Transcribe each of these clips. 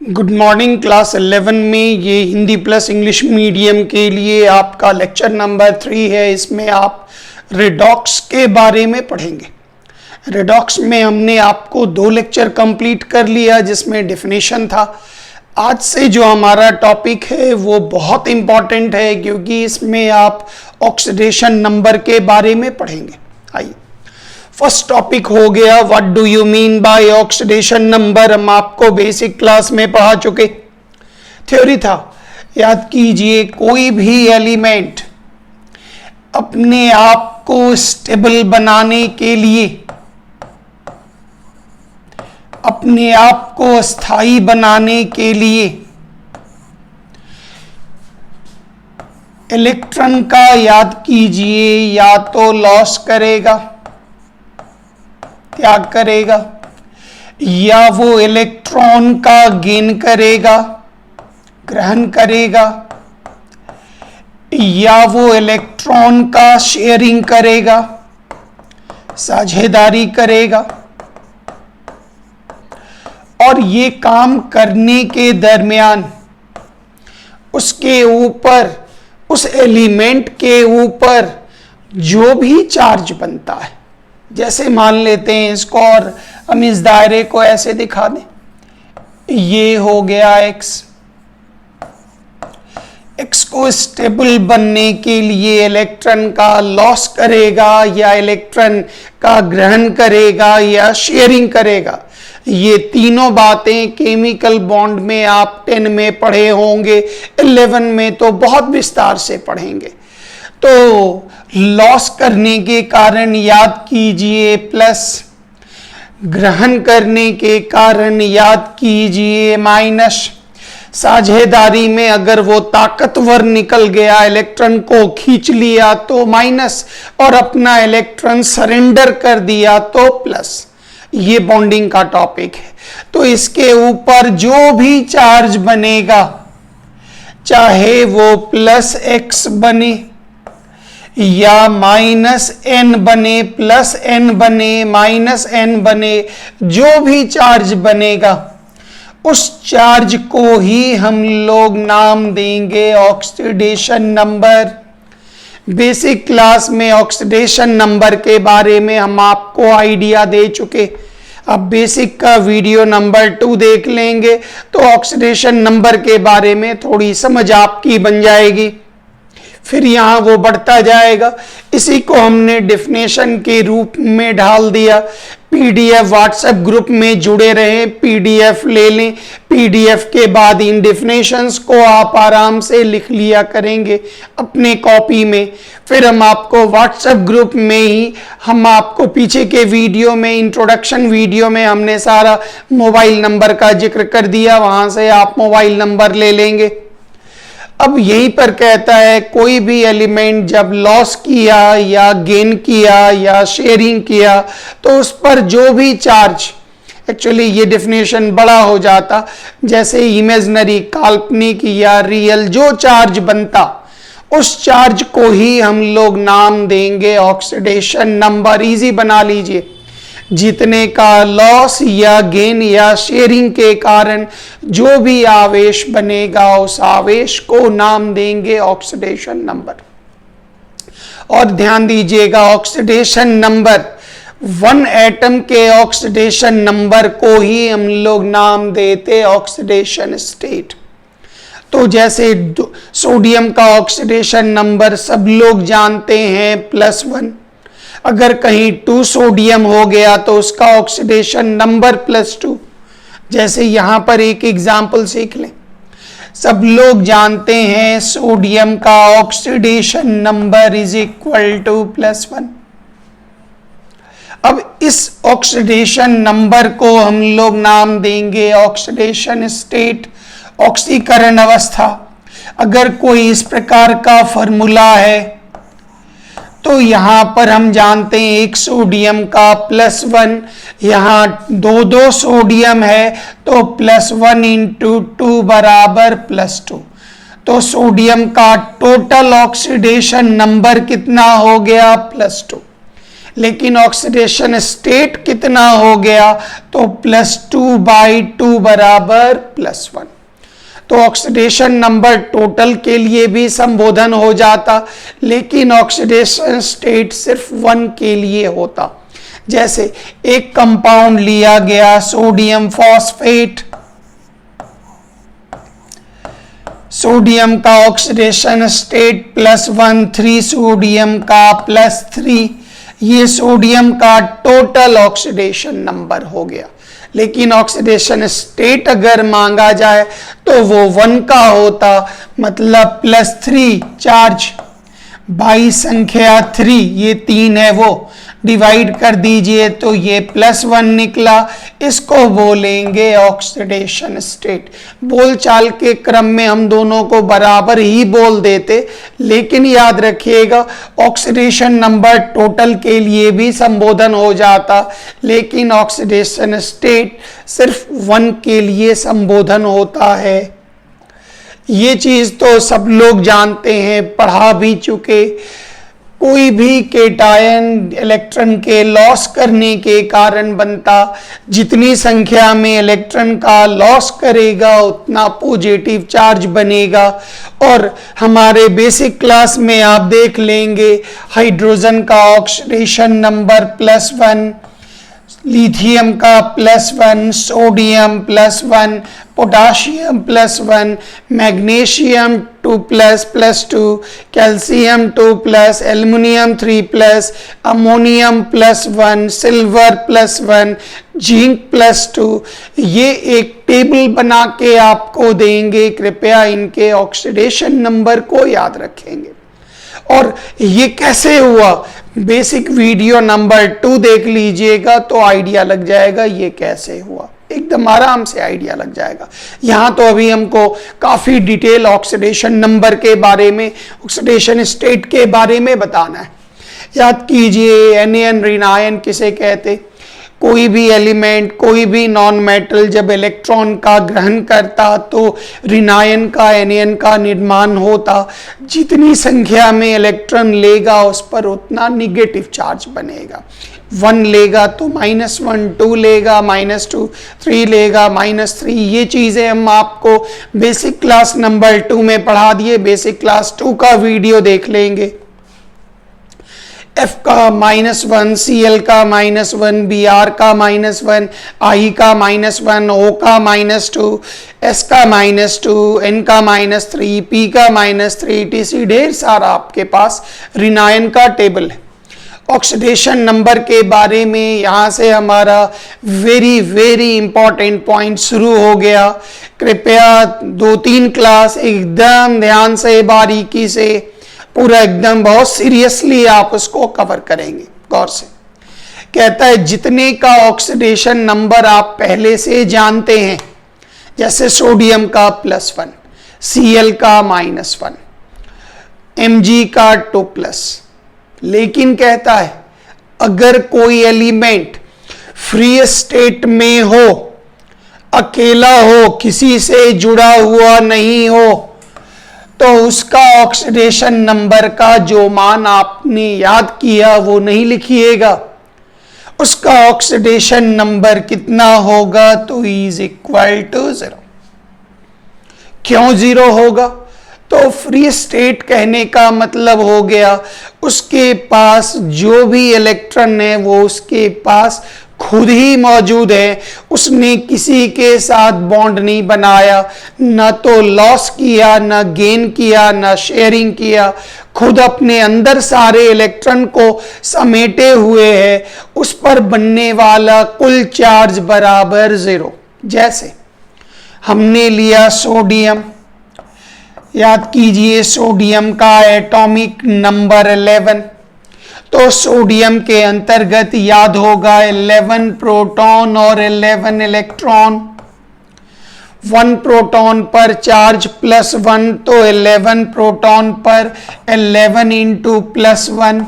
Good morning. Class 11 में ये Hindi plus English medium के लिए आपका लेक्चर नंबर 3 है। इसमें आप रेडॉक्स के बारे में पढ़ेंगे। रेडॉक्स में हमने आपको 2 लेक्चर कंप्लीट कर लिया जिसमें डेफिनेशन था। आज से जो हमारा टॉपिक है वो बहुत इम्पॉर्टेंट है क्योंकि इसमें आप ऑक्सीडेशन नंबर के बारे में पढ़ेंगे। आइए, फर्स्ट टॉपिक हो गया what do you mean by oxidation number. हम आपको बेसिक क्लास में पढ़ा चुके, थ्योरी था। याद कीजिए, कोई भी एलिमेंट अपने आप को स्टेबल बनाने के लिए, अपने आप को स्थायी बनाने के लिए इलेक्ट्रॉन का, याद कीजिए, या तो लॉस करेगा, त्याग करेगा, या वो इलेक्ट्रॉन का गेन करेगा, ग्रहण करेगा, या वो इलेक्ट्रॉन का शेयरिंग करेगा, साझेदारी करेगा। और ये काम करने के दरमियान उसके ऊपर, उस एलिमेंट के ऊपर जो भी चार्ज बनता है, जैसे मान लेते हैं इसको और हम इस दायरे को ऐसे दिखा दें, ये हो गया एक्स। एक्स को स्टेबल बनने के लिए इलेक्ट्रॉन का लॉस करेगा या इलेक्ट्रॉन का ग्रहण करेगा या शेयरिंग करेगा। ये तीनों बातें केमिकल बॉन्ड में आप 10 में पढ़े होंगे, 11 में तो बहुत विस्तार से पढ़ेंगे। तो लॉस करने के कारण, याद कीजिए, प्लस, ग्रहण करने के कारण, याद कीजिए, माइनस। साझेदारी में अगर वो ताकतवर निकल गया, इलेक्ट्रॉन को खींच लिया तो माइनस, और अपना इलेक्ट्रॉन सरेंडर कर दिया तो प्लस। ये बॉन्डिंग का टॉपिक है। तो इसके ऊपर जो भी चार्ज बनेगा, चाहे वो प्लस एक्स बने या माइनस एन बने, प्लस एन बने, माइनस एन बने, जो भी चार्ज बनेगा उस चार्ज को ही हम लोग नाम देंगे ऑक्सीडेशन नंबर। बेसिक क्लास में ऑक्सीडेशन नंबर के बारे में हम आपको आइडिया दे चुके। अब बेसिक का वीडियो नंबर 2 देख लेंगे तो ऑक्सीडेशन नंबर के बारे में थोड़ी समझ आपकी बन जाएगी। फिर यहाँ वो बढ़ता जाएगा। इसी को हमने डेफिनेशन के रूप में ढाल दिया। पीडीएफ व्हाट्सएप ग्रुप में जुड़े रहें, पीडीएफ ले लें। पीडीएफ के बाद इन डेफिनेशंस को आप आराम से लिख लिया करेंगे अपने कॉपी में। फिर हम आपको व्हाट्सएप ग्रुप में ही, हम आपको पीछे के वीडियो में, इंट्रोडक्शन वीडियो में हमने सारा मोबाइल नंबर का जिक्र कर दिया, वहां से आप मोबाइल नंबर ले लेंगे। अब यहीं पर कहता है कोई भी एलिमेंट जब लॉस किया या गेन किया या शेयरिंग किया तो उस पर जो भी चार्ज, एक्चुअली ये डेफिनेशन बड़ा हो जाता, जैसे इमेजिनरी, काल्पनिक या रियल, जो चार्ज बनता उस चार्ज को ही हम लोग नाम देंगे ऑक्सीडेशन नंबर। इजी बना लीजिए, जितने का लॉस या गेन या शेयरिंग के कारण जो भी आवेश बनेगा उस आवेश को नाम देंगे ऑक्सीडेशन नंबर। और ध्यान दीजिएगा, ऑक्सीडेशन नंबर, 1 एटम के ऑक्सीडेशन नंबर को ही हम लोग नाम देते ऑक्सीडेशन स्टेट। तो जैसे सोडियम का ऑक्सीडेशन नंबर सब लोग जानते हैं +1। अगर कहीं 2 सोडियम हो गया तो उसका ऑक्सीडेशन नंबर +2। जैसे यहां पर एक एग्जाम्पल सीख लें। सब लोग जानते हैं सोडियम का ऑक्सीडेशन नंबर =+1। अब इस ऑक्सीडेशन नंबर को हम लोग नाम देंगे ऑक्सीडेशन स्टेट, ऑक्सीकरण अवस्था। अगर कोई इस प्रकार का फॉर्मूला है तो यहां पर हम जानते हैं एक सोडियम का +1, यहां 2 सोडियम है तो +1 × 2 बराबर +2। तो सोडियम का टोटल ऑक्सीडेशन नंबर कितना हो गया? +2। लेकिन ऑक्सीडेशन स्टेट कितना हो गया, तो +2/2 बराबर +1। तो ऑक्सीडेशन नंबर टोटल के लिए भी संबोधन हो जाता, लेकिन ऑक्सीडेशन स्टेट सिर्फ 1 के लिए होता। जैसे एक कंपाउंड लिया गया सोडियम फॉस्फेट, सोडियम का ऑक्सीडेशन स्टेट +1, 3 सोडियम का +3, ये सोडियम का टोटल ऑक्सीडेशन नंबर हो गया। लेकिन ऑक्सीडेशन स्टेट अगर मांगा जाए तो वो 1 का होता, मतलब +3 चार्ज बाई संख्या 3, ये 3 है, वो डिवाइड कर दीजिए तो ये +1 निकला। इसको बोलेंगे ऑक्सीडेशन स्टेट। बोलचाल के क्रम में हम दोनों को बराबर ही बोल देते, लेकिन याद रखिएगा ऑक्सीडेशन नंबर टोटल के लिए भी संबोधन हो जाता, लेकिन ऑक्सीडेशन स्टेट सिर्फ 1 के लिए संबोधन होता है। ये चीज तो सब लोग जानते हैं, पढ़ा भी चुके। कोई भी केटायन इलेक्ट्रॉन के लॉस करने के कारण बनता, जितनी संख्या में इलेक्ट्रॉन का लॉस करेगा उतना पॉजिटिव चार्ज बनेगा। और हमारे बेसिक क्लास में आप देख लेंगे हाइड्रोजन का ऑक्सीडेशन नंबर +1, लिथियम का +1, sodium +1, potassium +1, magnesium 2++2, calcium 2+, aluminium 3+, ammonium +1, silver +1, zinc +2। ये एक टेबल बना के आपको देंगे, कृपया इनके ऑक्सीडेशन नंबर को याद रखेंगे। और ये कैसे हुआ, बेसिक वीडियो नंबर 2 देख लीजिएगा तो आइडिया लग जाएगा ये कैसे हुआ, एकदम आराम से आइडिया लग जाएगा। यहाँ तो अभी हमको काफी डिटेल ऑक्सीडेशन नंबर के बारे में, ऑक्सीडेशन स्टेट के बारे में बताना है। याद कीजिए एनियन ऋणायन किसे कहते, कोई भी एलिमेंट, कोई भी नॉन मेटल जब इलेक्ट्रॉन का ग्रहण करता तो ऋणायन का, एनियन का निर्माण होता। जितनी संख्या में इलेक्ट्रॉन लेगा उस पर उतना निगेटिव चार्ज बनेगा। 1 लेगा तो -1, 2 लेगा -2, 3 लेगा -3। ये चीजें हम आपको बेसिक क्लास नंबर 2 में पढ़ा दिए, बेसिक क्लास 2 का वीडियो देख लेंगे। F का -1, Cl का -1, Br का -1, I का -1, O का -2, S का -2, N का -3, P का -3, TC ढेर सारा आपके पास ऋणायन का टेबल है। ऑक्सीडेशन नंबर के बारे में यहाँ से हमारा वेरी वेरी इंपॉर्टेंट पॉइंट शुरू हो गया। कृपया 2-3 क्लास एकदम ध्यान से, बारीकी से, पूरा एकदम बहुत सीरियसली आप उसको कवर करेंगे गौर से। कहता है जितने का ऑक्सीडेशन नंबर आप पहले से जानते हैं, जैसे सोडियम का +1, Cl का -1, Mg का 2+। लेकिन कहता है अगर कोई एलिमेंट फ्री स्टेट में हो, अकेला हो, किसी से जुड़ा हुआ नहीं हो, तो उसका ऑक्सीडेशन नंबर का जो मान आपने याद किया वो नहीं लिखिएगा। उसका ऑक्सीडेशन नंबर कितना होगा, तो = 0। क्यों 0 होगा, तो फ्री स्टेट कहने का मतलब हो गया उसके पास जो भी इलेक्ट्रॉन है वो उसके पास खुद ही मौजूद है, उसने किसी के साथ बॉन्ड नहीं बनाया, न तो लॉस किया, न गेन किया, न शेयरिंग किया, खुद अपने अंदर सारे इलेक्ट्रॉन को समेटे हुए है। उस पर बनने वाला कुल चार्ज बराबर 0। जैसे हमने लिया सोडियम, याद कीजिए सोडियम का एटॉमिक नंबर 11, तो सोडियम के अंतर्गत याद होगा 11 प्रोटॉन और 11 इलेक्ट्रॉन। 1 प्रोटॉन पर चार्ज +1, तो 11 प्रोटॉन पर 11 × +1।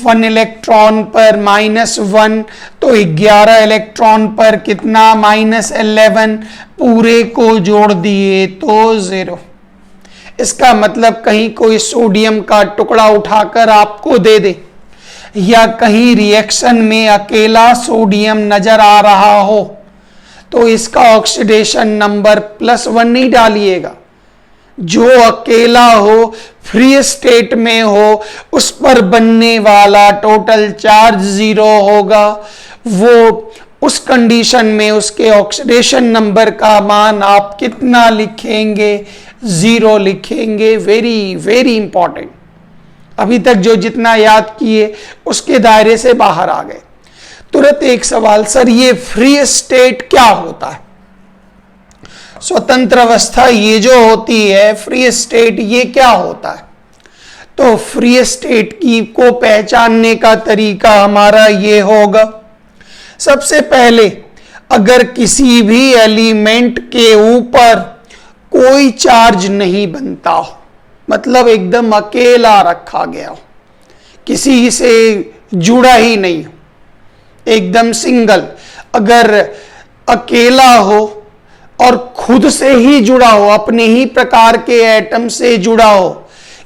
1 इलेक्ट्रॉन पर -1, तो 11 इलेक्ट्रॉन पर कितना, -11, पूरे को जोड़ दिए तो 0। इसका मतलब कहीं कोई सोडियम का टुकड़ा उठाकर आपको दे दे, या कहीं रिएक्शन में अकेला सोडियम नजर आ रहा हो तो इसका ऑक्सीडेशन नंबर +1 नहीं डालिएगा। जो अकेला हो, फ्री स्टेट में हो, उस पर बनने वाला टोटल चार्ज 0 होगा। वो उस कंडीशन में उसके ऑक्सीडेशन नंबर का मान आप कितना लिखेंगे? 0 लिखेंगे। Very very important. अभी तक जो जितना याद किए उसके दायरे से बाहर आ गए। तुरंत एक सवाल, सर ये फ्री स्टेट क्या होता है? स्वतंत्र अवस्था ये जो होती है, फ्री स्टेट, ये क्या होता है? तो फ्री स्टेट की को पहचानने का तरीका हमारा ये होगा। सबसे पहले अगर किसी भी एलिमेंट के ऊपर कोई चार्ज नहीं बनता हो, मतलब एकदम अकेला रखा गया हो, किसी से जुड़ा ही नहीं हो, एकदम सिंगल, अगर अकेला हो और खुद से ही जुड़ा हो, अपने ही प्रकार के एटम से जुड़ा हो,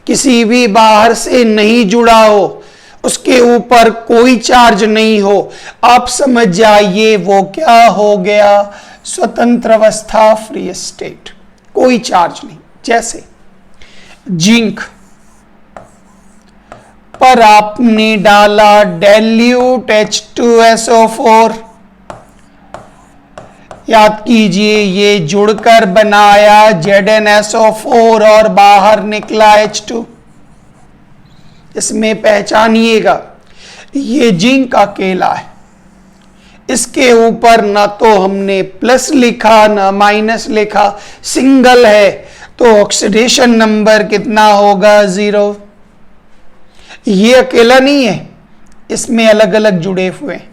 किसी भी बाहर से नहीं जुड़ा हो, उसके ऊपर कोई चार्ज नहीं हो, आप समझ जाइए वो क्या हो गया? स्वतंत्र अवस्था, फ्री स्टेट, कोई चार्ज नहीं। जैसे जिंक पर आपने डाला डाइल्यूट H2SO4, याद कीजिए ये जुड़कर बनाया ZnSO4 और बाहर निकला H2। इसमें पहचानिएगा ये जिंक अकेला है, इसके ऊपर ना तो हमने प्लस लिखा ना माइनस लिखा, सिंगल है, तो ऑक्सीडेशन नंबर कितना होगा? 0। ये अकेला नहीं है, इसमें अलग अलग जुड़े हुए हैं।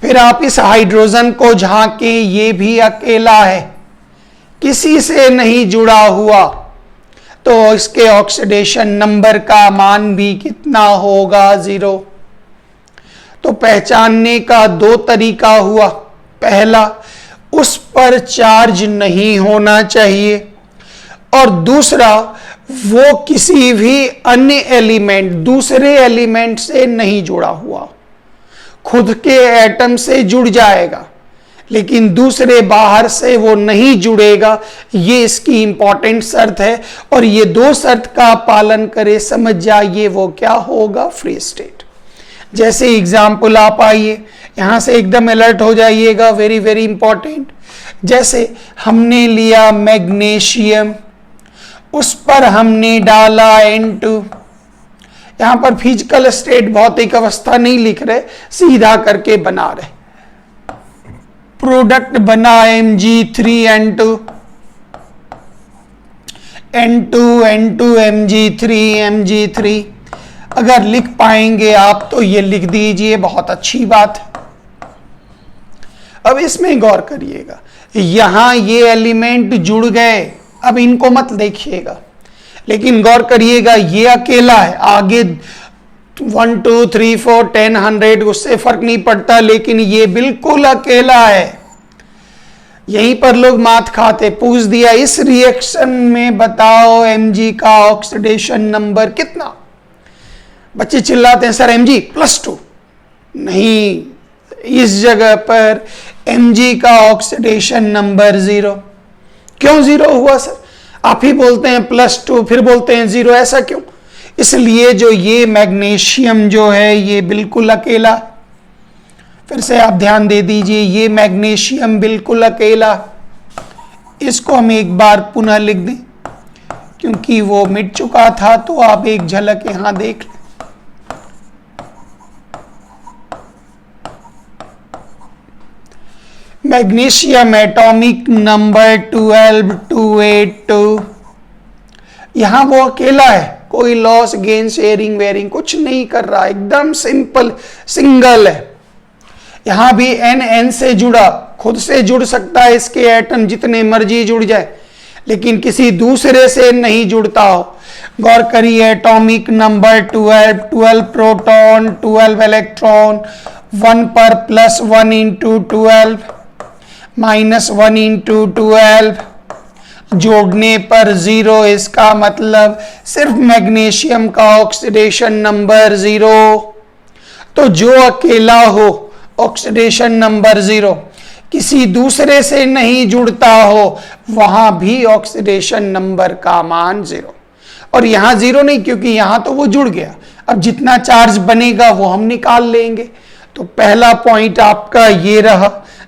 फिर आप इस हाइड्रोजन को झांके, ये भी अकेला है, किसी से नहीं जुड़ा हुआ, तो इसके ऑक्सीडेशन नंबर का मान भी कितना होगा? 0। तो पहचानने का 2 तरीका हुआ। पहला, उस पर चार्ज नहीं होना चाहिए, और दूसरा, वो किसी भी अन्य एलिमेंट, दूसरे एलिमेंट से नहीं जुड़ा हुआ। खुद के एटम से जुड़ जाएगा लेकिन दूसरे बाहर से वो नहीं जुड़ेगा। ये इसकी इंपॉर्टेंट शर्त है, और ये 2 शर्त का पालन करे, समझ जाइए वो क्या होगा? Free state. जैसे एग्जाम्पल आप आइए, यहां से एकदम अलर्ट हो जाइएगा, वेरी वेरी इंपॉर्टेंट। जैसे हमने लिया मैग्नीशियम, उस पर हमने डाला N2। यहां पर फिजिकल स्टेट, भौतिक अवस्था नहीं लिख रहे, सीधा करके बना रहे। प्रोडक्ट बना Mg3N2, N2 N2 Mg3 Mg3। अगर लिख पाएंगे आप तो ये लिख दीजिए, बहुत अच्छी बात है। अब इसमें गौर करिएगा, यहां ये एलिमेंट जुड़ गए, अब इनको मत देखिएगा, लेकिन गौर करिएगा ये अकेला है। आगे 1 2 3 4 10 100 उससे फर्क नहीं पड़ता, लेकिन ये बिल्कुल अकेला है। यहीं पर लोग मात खाते, पूछ दिया इस रिएक्शन में बताओ Mg का ऑक्सीडेशन नंबर कितना? बच्चे चिल्लाते हैं सर Mg +2। नहीं, इस जगह पर Mg का ऑक्सीडेशन नंबर 0। क्यों 0 हुआ सर? आप ही बोलते हैं +2, फिर बोलते हैं 0, ऐसा क्यों? इसलिए जो ये मैग्नीशियम जो है ये बिल्कुल अकेला, फिर से आप ध्यान दे दीजिए, ये मैग्नीशियम बिल्कुल अकेला। इसको हम एक बार पुनः लिख दें, क्योंकि वो मिट चुका था, तो आप एक झलक यहां देख लें। Magnesium atomic number 12282। यहां वो अकेला है, कोई लॉस गेन शेयरिंग वेयरिंग कुछ नहीं कर रहा, एकदम सिंपल सिंगल है। यहां भी N से जुड़ा, खुद से जुड़ सकता है, इसके एटम जितने मर्जी जुड़ जाए, लेकिन किसी दूसरे से नहीं जुड़ता हो। गौर करिए, एटॉमिक नंबर 12, 12 प्रोटॉन, 12 इलेक्ट्रॉन, 1 पर +1 × 12 -1 × 12, जोड़ने पर 0। इसका मतलब सिर्फ मैग्नीशियम का ऑक्सीडेशन नंबर 0। तो जो अकेला हो ऑक्सीडेशन नंबर 0, किसी दूसरे से नहीं जुड़ता हो वहां भी ऑक्सीडेशन नंबर का मान 0। और यहां 0 नहीं, क्योंकि यहां तो वो जुड़ गया, अब जितना चार्ज बनेगा वो हम निकाल लेंगे। तो पहला पॉइंट आपका ये रहा,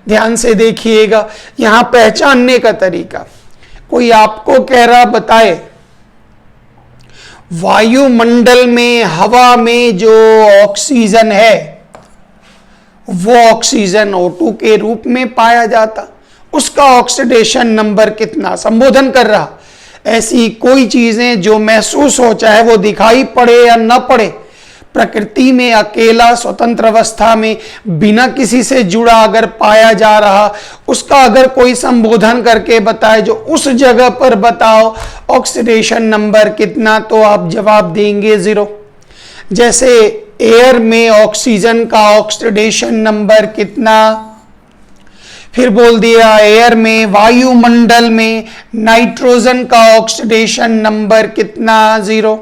ध्यान से देखिएगा। यहां पहचानने का तरीका, कोई आपको कह रहा बताए वायुमंडल में, हवा में जो ऑक्सीजन है वो ऑक्सीजन O2 के रूप में पाया जाता, उसका ऑक्सीडेशन नंबर कितना, संबोधन कर रहा। ऐसी कोई चीजें जो महसूस हो, चाहे वो दिखाई पड़े या न पड़े, प्रकृति में अकेला स्वतंत्र अवस्था में बिना किसी से जुड़ा अगर पाया जा रहा, उसका अगर कोई संबोधन करके बताए जो उस जगह पर बताओ ऑक्सीडेशन नंबर कितना, तो आप जवाब देंगे 0। जैसे एयर में ऑक्सीजन का ऑक्सीडेशन नंबर कितना, फिर बोल दिया एयर में, वायुमंडल में नाइट्रोजन का ऑक्सीडेशन नंबर कितना, 0।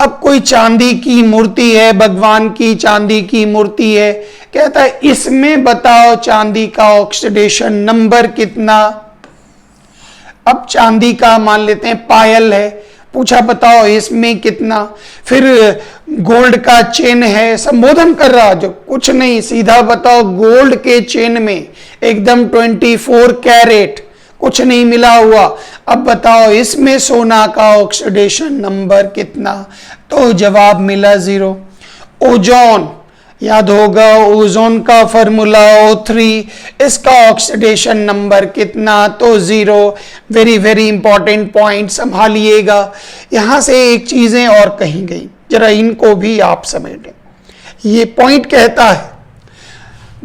अब कोई चांदी की मूर्ति है, भगवान की चांदी की मूर्ति है, कहता है इसमें बताओ चांदी का ऑक्सीडेशन नंबर कितना। अब चांदी का मान लेते हैं पायल है, पूछा बताओ इसमें कितना। फिर गोल्ड का चेन है, संबोधन कर रहा, जो कुछ नहीं, सीधा बताओ गोल्ड के चेन में एकदम 24 कैरेट, कुछ नहीं मिला हुआ, अब बताओ इसमें सोना का ऑक्सीडेशन नंबर कितना, तो जवाब मिला 0। ओजोन, याद होगा ओजोन का फॉर्मूला O3, इसका ऑक्सीडेशन नंबर कितना, तो 0। वेरी वेरी इंपॉर्टेंट पॉइंट, संभालिएगा। यहां से एक चीजें और कही गई, जरा इनको भी आप समेटें। ये पॉइंट कहता है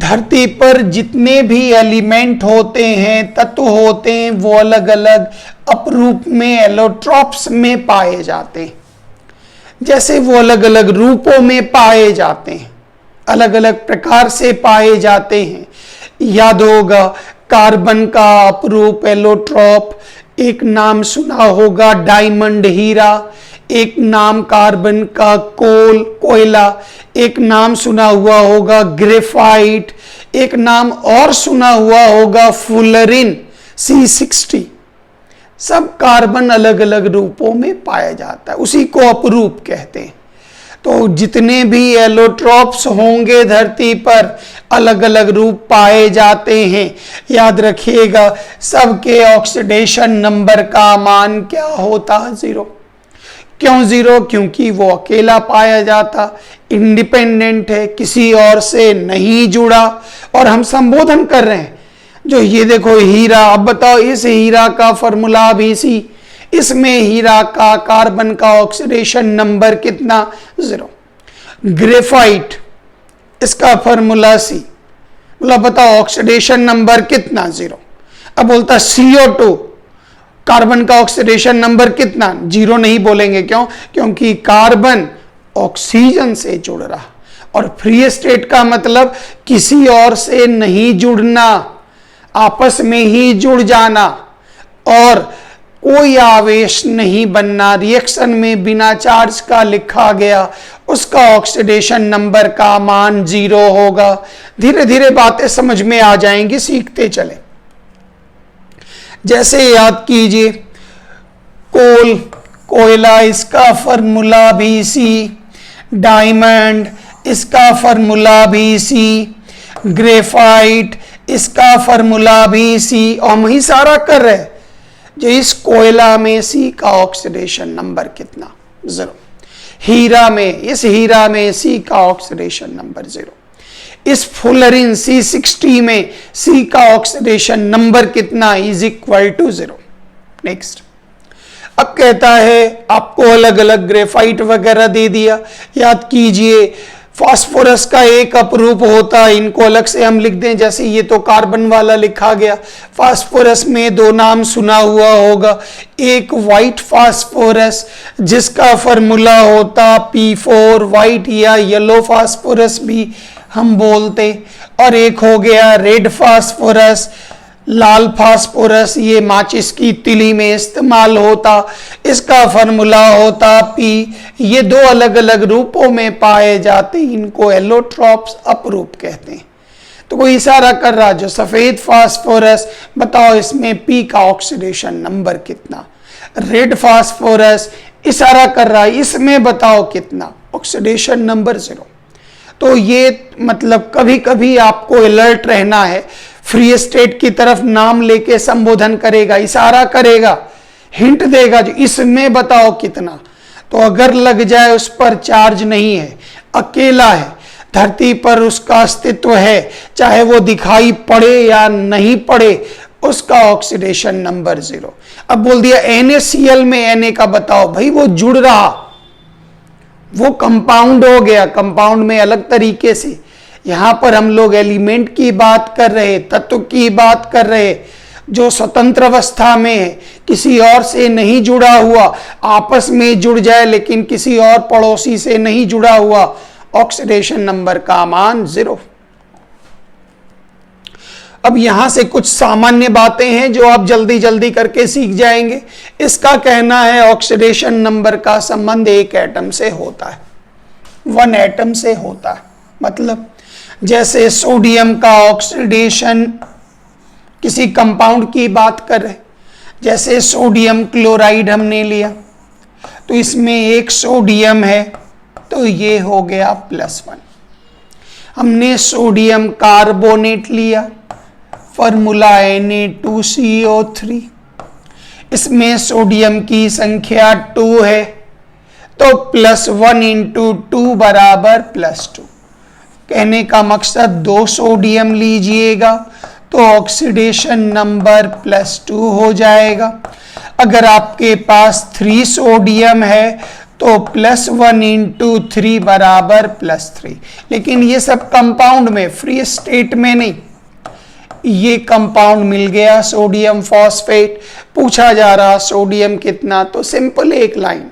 धरती पर जितने भी एलिमेंट होते हैं, तत्व होते हैं, वो अलग अलग अपरूप में, एलोट्रॉप्स में पाए जाते हैं। जैसे वो अलग अलग रूपों में पाए जाते हैं, अलग अलग प्रकार से पाए जाते हैं। याद होगा कार्बन का अपरूप एलोट्रॉप, एक नाम सुना होगा डायमंड हीरा, एक नाम कार्बन का कोयला, एक नाम सुना हुआ होगा ग्रेफाइट, एक नाम और सुना हुआ होगा फुलरिन C60। सब कार्बन अलग अलग रूपों में पाया जाता है, उसी को अपरूप कहते हैं। तो जितने भी एलोट्रॉप्स होंगे धरती पर अलग अलग रूप पाए जाते हैं। याद रखिएगा सबके ऑक्सीडेशन नंबर का मान क्या होता, 0। क्यों 0? क्योंकि वो अकेला पाया जाता, इंडिपेंडेंट है, किसी और से नहीं जुड़ा। और हम संबोधन कर रहे हैं, जो ये देखो हीरा, अब बताओ इस हीरा का फॉर्मूला भी C, इसमें हीरा का कार्बन का ऑक्सीडेशन नंबर कितना, 0। ग्रेफाइट, इसका फॉर्मूला C, बोला बताओ ऑक्सीडेशन नंबर कितना, 0। अब बोलता CO2, कार्बन का ऑक्सीडेशन नंबर कितना, 0 नहीं बोलेंगे। क्यों? क्योंकि कार्बन ऑक्सीजन से जुड़ रहा, और फ्री स्टेट का मतलब किसी और से नहीं जुड़ना, आपस में ही जुड़ जाना, और कोई आवेश नहीं बनना, रिएक्शन में बिना चार्ज का लिखा गया, उसका ऑक्सीडेशन नंबर का मान 0 होगा। धीरे धीरे बातें समझ में आ जाएंगी, सीखते चले। जैसे याद कीजिए कोयला, इसका फॉर्मूला भी C, डायमंड, इसका फॉर्मूला भी C, ग्रेफाइट, इसका फॉर्मूला भी C, और हम ही सारा कर रहे हैं। जो इस कोयला में C का ऑक्सीडेशन नंबर कितना, 0। हीरा में, इस हीरा में C का ऑक्सीडेशन नंबर 0। इस फुलरिन C60 में C का ऑक्सीडेशन नंबर कितना, इज इक्वल टू 0। नेक्स्ट, अब कहता है आपको अलग अलग ग्रेफाइट वगैरह दे दिया। याद कीजिए फास्फोरस का एक अपरूप होता है, इनको अलग से हम लिख दें, जैसे ये तो कार्बन वाला लिखा गया। फास्फोरस में 2 नाम सुना हुआ होगा, एक व्हाइट फास्फोरस जिसका फॉर्मूला होता P4 व्हाइट, या येलो फास्फोरस भी हम बोलते, और एक हो गया रेड फास्फोरस लाल फास्फोरस ये माचिस की तिली में इस्तेमाल होता, इसका फॉर्मूला होता पी। ये दो अलग अलग रूपों में पाए जाते, इनको एलोट्रॉप्स अपरूप कहते हैं। तो कोई इशारा कर रहा, जो सफेद फास्फोरस बताओ इसमें पी का ऑक्सीडेशन नंबर कितना। रेड फास्फोरस इशारा कर रहा है, इसमें बताओ कितना, ऑक्सीडेशन नंबर 0। तो ये मतलब कभी कभी आपको अलर्ट रहना है, फ्री स्टेट की तरफ नाम लेके संबोधन करेगा, इशारा करेगा, हिंट देगा, जो इसमें बताओ कितना। तो अगर लग जाए उस पर चार्ज नहीं है, अकेला है, धरती पर उसका अस्तित्व है, चाहे वो दिखाई पड़े या नहीं पड़े, उसका ऑक्सीडेशन नंबर 0। अब बोल दिया NaCl में Na का बताओ, भाई वो जुड़ रहा, वो कंपाउंड हो गया, कंपाउंड में अलग तरीके से। यहां पर हम लोग एलिमेंट की बात कर रहे, तत्व की बात कर रहे, जो स्वतंत्र अवस्था में है, किसी और से नहीं जुड़ा हुआ, आपस में जुड़ जाए लेकिन किसी और पड़ोसी से नहीं जुड़ा हुआ, ऑक्सीडेशन नंबर का मान 0। अब यहां से कुछ सामान्य बातें हैं जो आप जल्दी जल्दी करके सीख जाएंगे। इसका कहना है ऑक्सीडेशन नंबर का संबंध एक एटम से होता है, 1 एटम से होता है। मतलब जैसे सोडियम का ऑक्सीडेशन, किसी कंपाउंड की बात कर रहे, जैसे सोडियम क्लोराइड हमने लिया, तो इसमें एक सोडियम है, तो ये हो गया +1। हमने सोडियम कार्बोनेट लिया, फॉर्मूला Na2CO3, इसमें सोडियम की संख्या 2 है, तो +1 × 2 = +2। कहने का मकसद 2 सोडियम लीजिएगा तो ऑक्सीडेशन नंबर +2 हो जाएगा। अगर आपके पास 3 सोडियम है तो +1 × 3 = +3। लेकिन ये सब कंपाउंड में, फ्री स्टेट में नहीं। ये कंपाउंड मिल गया सोडियम फॉस्फेट, पूछा जा रहा सोडियम कितना, तो सिंपल एक लाइन,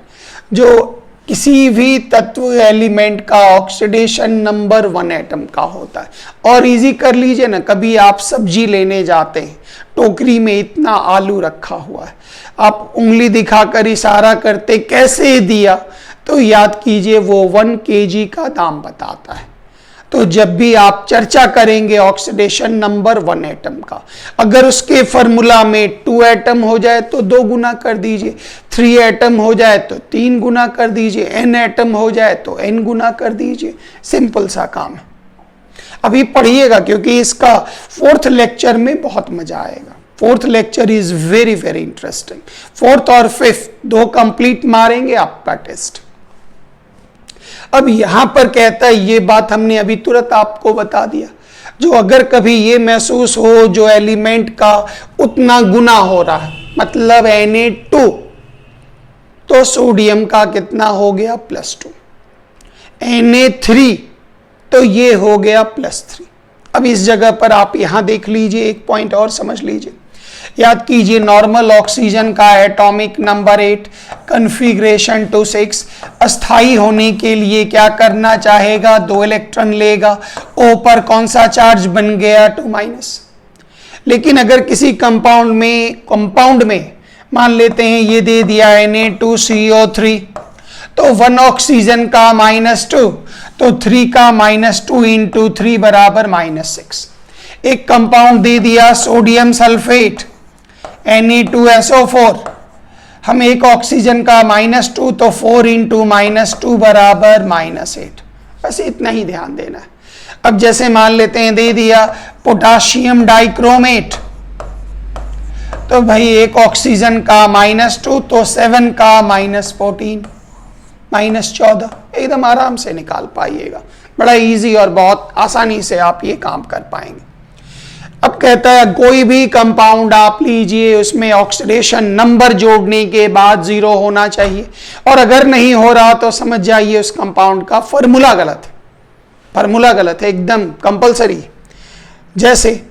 जो किसी भी तत्व एलिमेंट का ऑक्सीडेशन नंबर 1 एटम का होता है। और इजी कर लीजिए ना, कभी आप सब्जी लेने जाते हैं, टोकरी में इतना आलू रखा हुआ है, आप उंगली दिखाकर इशारा करते कैसे दिया, तो याद कीजिए वो 1 kg का दाम बताता है। तो जब भी आप चर्चा करेंगे ऑक्सीडेशन नंबर 1 एटम का, अगर उसके फॉर्मूला में 2 एटम हो जाए तो 2 गुना कर दीजिए, 3 एटम हो जाए तो 3 गुना कर दीजिए, n एटम हो जाए तो n गुना कर दीजिए। सिंपल सा काम है। अभी पढ़िएगा क्योंकि इसका 4th लेक्चर में बहुत मजा आएगा। 4th lecture is very very interesting. 4th और 5th 2 कंप्लीट मारेंगे आपका टेस्ट। अब यहां पर कहता है, ये बात हमने अभी तुरंत आपको बता दिया, जो अगर कभी ये महसूस हो जो एलिमेंट का उतना गुना हो रहा है, मतलब Na2, तो सोडियम का कितना हो गया +2, Na3 तो ये हो गया +3। अब इस जगह पर आप यहां देख लीजिए, एक पॉइंट और समझ लीजिए, याद कीजिए नॉर्मल ऑक्सीजन का एटॉमिक नंबर 8, कन्फिग्रेशन 2-6। अस्थाई होने के लिए क्या करना चाहेगा, 2 इलेक्ट्रॉन लेगा, O पर कौन सा चार्ज बन गया 2-। लेकिन अगर किसी कंपाउंड में मान लेते हैं ये दे दिया Na2CO3, तो 1 ऑक्सीजन का -2, तो 3 का -2 × 3 = -6। एक कंपाउंड दे दिया सोडियम सल्फेट Na2SO4, हम एक ऑक्सीजन का -2, तो 4 × -2 = -8। बस इतना ही ध्यान देना है। अब जैसे मान लेते हैं दे दिया पोटाशियम डाइक्रोमेट, तो भाई एक ऑक्सीजन का -2, तो 7 का -14 -14, एकदम आराम से निकाल पाइएगा। बड़ा इजी और बहुत आसानी से आप ये काम कर पाएंगे। अब कहता है कोई भी कंपाउंड आप लीजिए, उसमें ऑक्सीडेशन नंबर जोड़ने के बाद 0 होना चाहिए, और अगर नहीं हो रहा तो समझ जाइए उस कंपाउंड का फॉर्मूला गलत है। फॉर्मूला गलत है, एकदम कंपलसरी। जैसे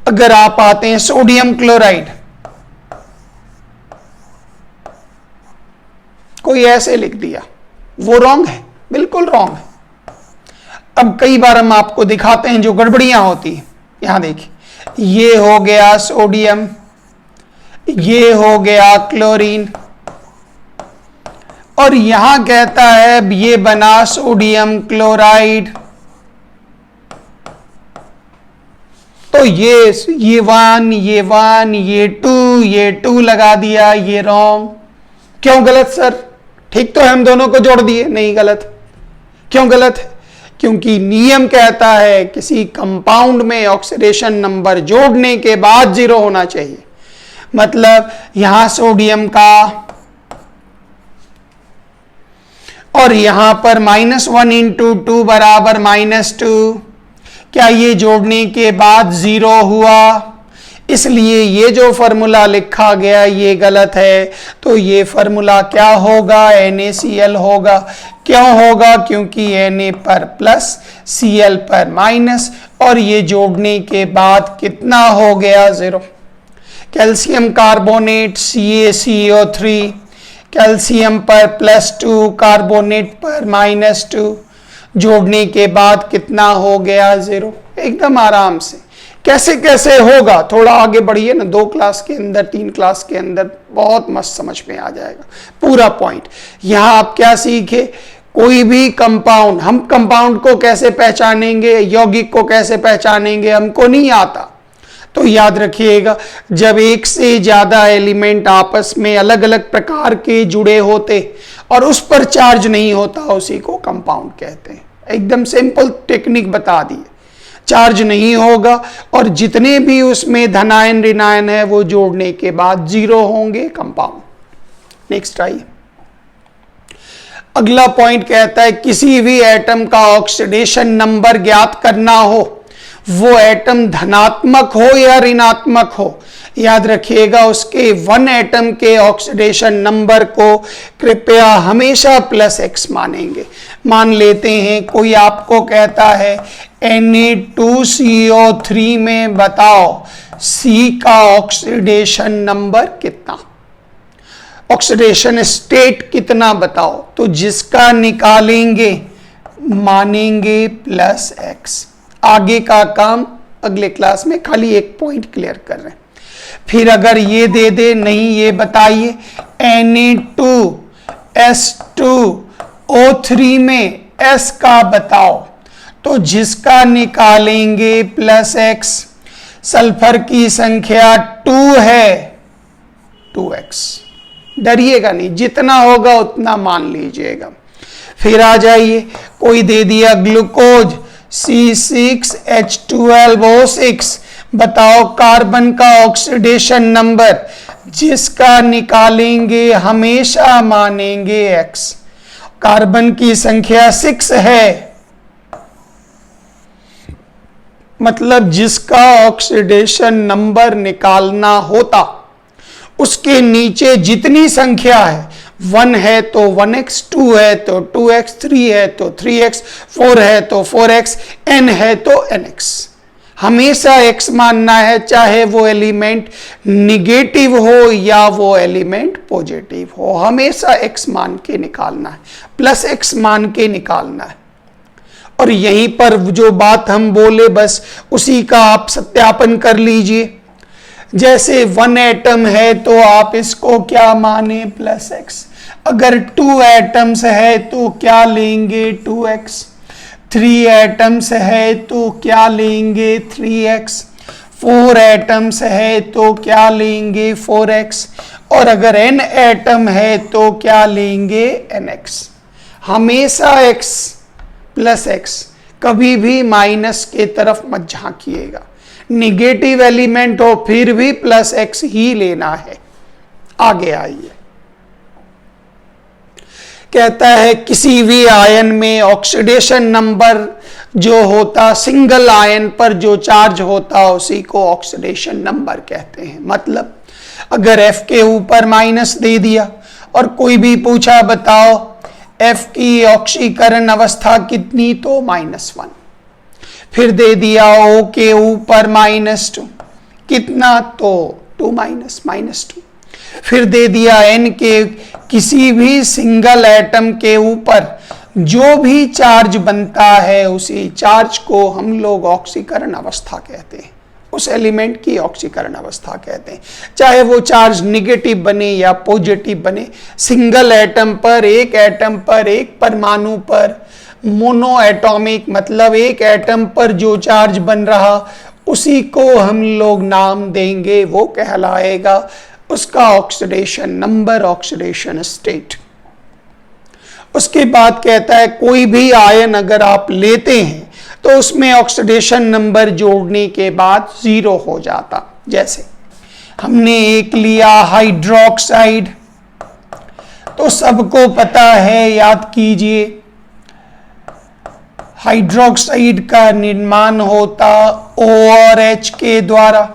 अगर आप आते हैं सोडियम क्लोराइड, कोई ऐसे लिख दिया, वो रॉन्ग है, बिल्कुल रॉन्ग है। अब कई बार हम आपको दिखाते हैं जो गड़बड़ियां होती है। यहां देखिए, ये हो गया सोडियम, ये हो गया क्लोरीन, और यहां कहता है ये बना सोडियम क्लोराइड। तो ये वन, ये वन, ये टू लगा दिया, ये रॉन्ग। क्यों गलत सर? ठीक तो है, हम दोनों को जोड़ दिए। नहीं, गलत। क्यों गलत है? क्योंकि नियम कहता है किसी कंपाउंड में ऑक्सीडेशन नंबर जोड़ने के बाद 0 होना चाहिए। मतलब यहां सोडियम का और यहां पर -1 इंटू 2 बराबर -2, क्या ये जोड़ने के बाद 0 हुआ? इसलिए ये जो फॉर्मूला लिखा गया ये गलत है। तो ये फॉर्मूला क्या होगा? NaCl होगा। क्यों होगा? क्योंकि Na पर प्लस, Cl पर माइनस, और ये जोड़ने के बाद कितना हो गया? 0। कैल्शियम कार्बोनेट CaCO3, कैल्शियम पर +2, कार्बोनेट पर -2, जोड़ने के बाद कितना हो गया? 0। एकदम आराम से। कैसे कैसे होगा थोड़ा आगे बढ़िए ना, 2 क्लास के अंदर, 3 क्लास के अंदर बहुत मस्त समझ में आ जाएगा पूरा पॉइंट। यहां आप क्या सीखे? कोई भी कंपाउंड, हम कंपाउंड को कैसे पहचानेंगे, यौगिक को कैसे पहचानेंगे, हमको नहीं आता। तो याद रखिएगा, जब एक से ज्यादा एलिमेंट आपस में अलग अलग प्रकार के जुड़े होते और उस पर चार्ज नहीं होता, उसी को कंपाउंड कहते हैं। एकदम सिंपल टेक्निक बता दी। चार्ज नहीं होगा और जितने भी उसमें धनायन ऋणायन है वो जोड़ने के बाद 0 होंगे, कंपाउंड। नेक्स्ट आइए, अगला पॉइंट कहता है किसी भी एटम का ऑक्सीडेशन नंबर ज्ञात करना हो, वो एटम धनात्मक हो या ऋणात्मक हो। याद रखिएगा, उसके 1 एटम के ऑक्सीडेशन नंबर को कृपया हमेशा +x मानेंगे। मान लेते हैं कोई आपको कहता है Na2CO3 में बताओ C का ऑक्सीडेशन नंबर कितना, ऑक्सीडेशन स्टेट कितना बताओ। तो जिसका निकालेंगे मानेंगे +x। आगे का काम अगले क्लास में, खाली एक पॉइंट क्लियर कर रहे हैं। फिर अगर ये दे दे, नहीं ये बताइए Na2S2O3 में S का बताओ, तो जिसका निकालेंगे +x। सल्फर की संख्या 2 है, 2x। डरिएगा नहीं, जितना होगा उतना मान लीजिएगा। फिर आ जाइए, कोई दे दिया ग्लूकोज C6H12O6, बताओ कार्बन का ऑक्सीडेशन नंबर, जिसका निकालेंगे हमेशा मानेंगे x। कार्बन की संख्या 6 है, मतलब जिसका ऑक्सीडेशन नंबर निकालना होता उसके नीचे जितनी संख्या है, 1 है तो 1x, 2 है तो 2x, 3 है तो 3x, 4 है तो 4x, n है तो nx। हमेशा x मानना है, चाहे वो एलिमेंट निगेटिव हो या वो एलिमेंट पॉजिटिव हो, हमेशा x मान के निकालना है, +x मान के निकालना है। और यहीं पर जो बात हम बोले बस उसी का आप सत्यापन कर लीजिए। जैसे 1 एटम है तो आप इसको क्या माने? +x। अगर 2 एटम्स है तो क्या लेंगे? 2x। 3 एटम्स है तो क्या लेंगे? 3x। 4 एटम्स है तो क्या लेंगे? 4x। और अगर n एटम है तो क्या लेंगे? nx। हमेशा x +x, कभी भी माइनस के तरफ मत झांकिएगा। निगेटिव एलिमेंट हो फिर भी +x ही लेना है। आगे आइए, कहता है किसी भी आयन में ऑक्सीडेशन नंबर जो होता, सिंगल आयन पर जो चार्ज होता उसी को ऑक्सीडेशन नंबर कहते हैं। मतलब अगर F के ऊपर माइनस दे दिया और कोई भी पूछा बताओ F की ऑक्सीकरण अवस्था कितनी, तो -1। फिर दे दिया O के ऊपर -2, कितना, तो 2 -2। फिर दे दिया N के किसी भी सिंगल एटम के ऊपर जो भी चार्ज बनता है उसी चार्ज को हम लोग ऑक्सीकरण अवस्था कहते हैं, उस एलिमेंट की ऑक्सीकरण अवस्था कहते हैं। चाहे वो चार्ज निगेटिव बने या पॉजिटिव बने, सिंगल एटम पर, एक परमाणु पर, मोनो एटॉमिक मतलब एक एटम पर जो चार्ज बन रहा उसी को हम लोग नाम देंगे, वो कहलाएगा उसका ऑक्सीडेशन नंबर, ऑक्सीडेशन स्टेट। उसके बाद कहता है कोई भी आयन अगर आप लेते हैं तो उसमें ऑक्सीडेशन नंबर जोड़ने के बाद 0 हो जाता। जैसे हमने एक लिया हाइड्रोक्साइड, तो सबको पता है, याद कीजिए, हाइड्रोक्साइड का निर्माण होता O और H के द्वारा।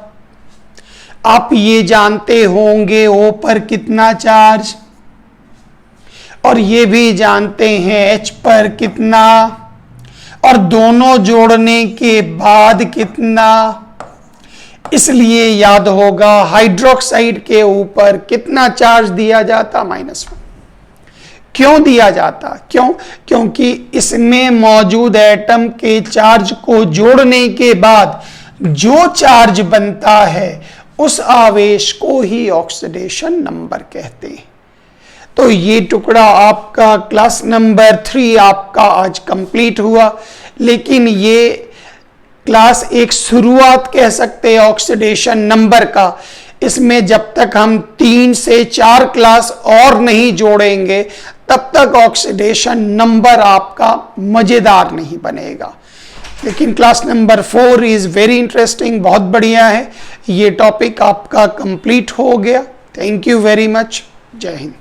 आप ये जानते होंगे O पर कितना चार्ज, और ये भी जानते हैं H पर कितना, और दोनों जोड़ने के बाद कितना। इसलिए याद होगा हाइड्रोक्साइड के ऊपर कितना चार्ज दिया जाता, -1। क्यों दिया जाता? क्योंकि इसमें मौजूद एटम के चार्ज को जोड़ने के बाद जो चार्ज बनता है उस आवेश को ही ऑक्सीडेशन नंबर कहते हैं। तो ये टुकड़ा आपका क्लास नंबर 3 आपका आज कंप्लीट हुआ, लेकिन ये क्लास एक शुरुआत कह सकते हैं ऑक्सीडेशन नंबर का। इसमें जब तक हम 3 से 4 क्लास और नहीं जोड़ेंगे तब तक ऑक्सीडेशन नंबर आपका मजेदार नहीं बनेगा। लेकिन class number 4 is very interesting, बहुत बढ़िया है। ये टॉपिक आपका कंप्लीट हो गया। Thank you very much. जय हिंद।